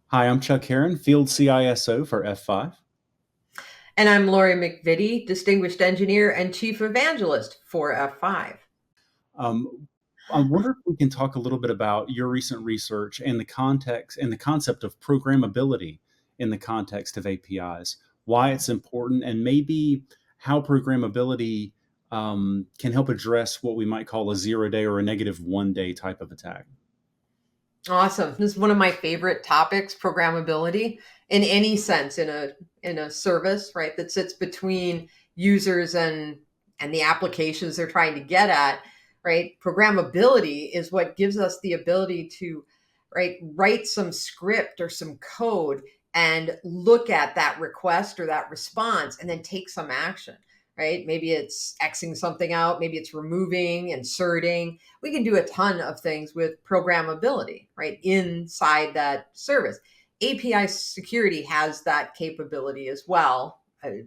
Hi, I'm Chuck Haren, Field CISO for F5. And I'm Lori McVitty, Distinguished Engineer and Chief Evangelist for F5. Um, I wonder if we can talk a little bit about your recent research and the context and the concept of programmability in the context of APIs, why it's important, and maybe how programmability can help address what we might call a 0 day or a -1 day type of attack. Awesome. This is one of my favorite topics, programmability in any sense in a service, right, that sits between users and the applications they're trying to get at, right? Programmability is what gives us the ability to write some script or some code and look at that request or that response and then take some action, right? Maybe it's Xing something out, maybe it's removing, inserting. We can do a ton of things with programmability, right, inside that service. API security has that capability as well,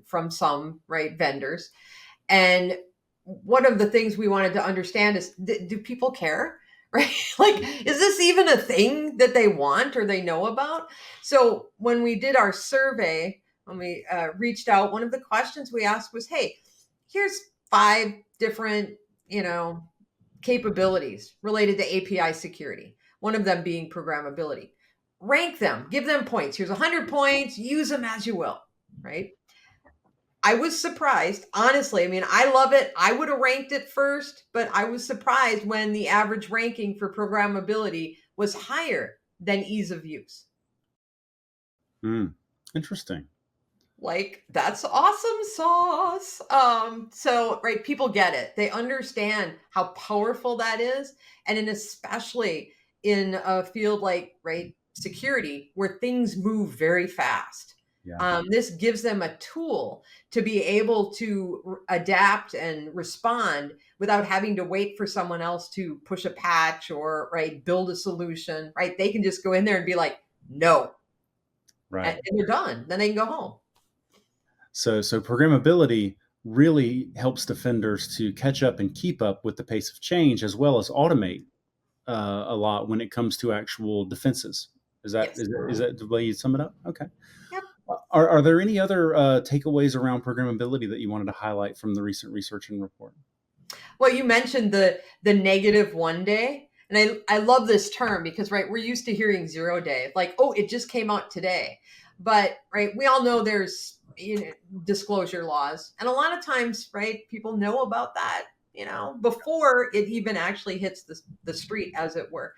from some vendors. And one of the things we wanted to understand is, do people care? Right? Like, is this even a thing that they want or they know about? So when we did our survey, when we reached out, one of the questions we asked was, hey, here's 5 different, you know, capabilities related to API security, one of them being programmability. Rank them, give them points. Here's 100 points, use them as you will, right? I was surprised, honestly. I mean, I love it. I would have ranked it first, but I was surprised when the average ranking for programmability was higher than ease of use. Hmm, interesting. Like, that's awesome sauce. So right, people get it. They understand how powerful that is. And especially in a field like security, where things move very fast. Yeah. This gives them a tool to be able to adapt and respond without having to wait for someone else to push a patch or build a solution. Right, they can just go in there and be like, no, Right. and they're done. Then they can go home. So programmability really helps defenders to catch up and keep up with the pace of change, as well as automate a lot when it comes to actual defenses. Is that Yes. is that, is that the way you sum it up? Okay. Yep. Are there any other takeaways around programmability that you wanted to highlight from the recent research and report? Well, you mentioned the -1 day, and I love this term because we're used to hearing 0 day, like, oh, it just came out today, but we all know there's disclosure laws, and a lot of times people know about that before it even actually hits the street, as it were.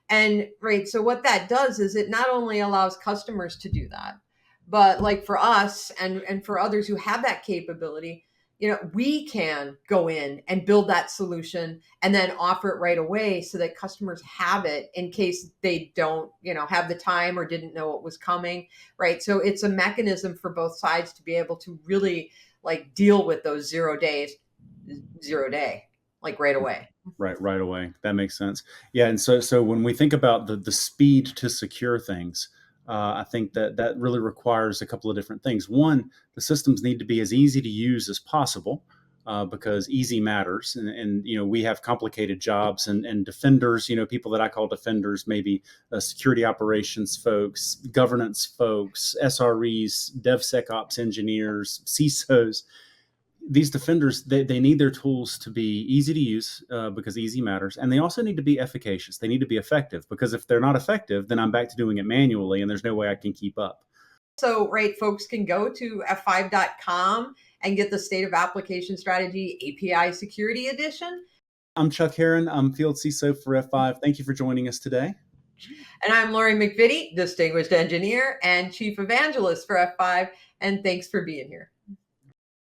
And so what that does is it not only allows customers to do that, but like for us and for others who have that capability, we can go in and build that solution and then offer it right away so that customers have it in case they don't, have the time or didn't know it was coming, right? So it's a mechanism for both sides to be able to really deal with those 0 days, 0 day, like right away. Right away. That makes sense. Yeah, and so when we think about the speed to secure things, I think that really requires a couple of different things. One, the systems need to be as easy to use as possible. Because easy matters, and we have complicated jobs, and defenders, people that I call defenders, maybe security operations folks, governance folks, SREs, DevSecOps engineers, CISOs. These defenders, they need their tools to be easy to use, because easy matters, and they also need to be efficacious. They need to be effective, because if they're not effective, then I'm back to doing it manually, and there's no way I can keep up. So, folks can go to f5.com and get the State of Application Strategy API Security Edition. I'm Chuck Heron. I'm Field CISO for F5. Thank you for joining us today. And I'm Lori McVitty, Distinguished Engineer and Chief Evangelist for F5. And thanks for being here.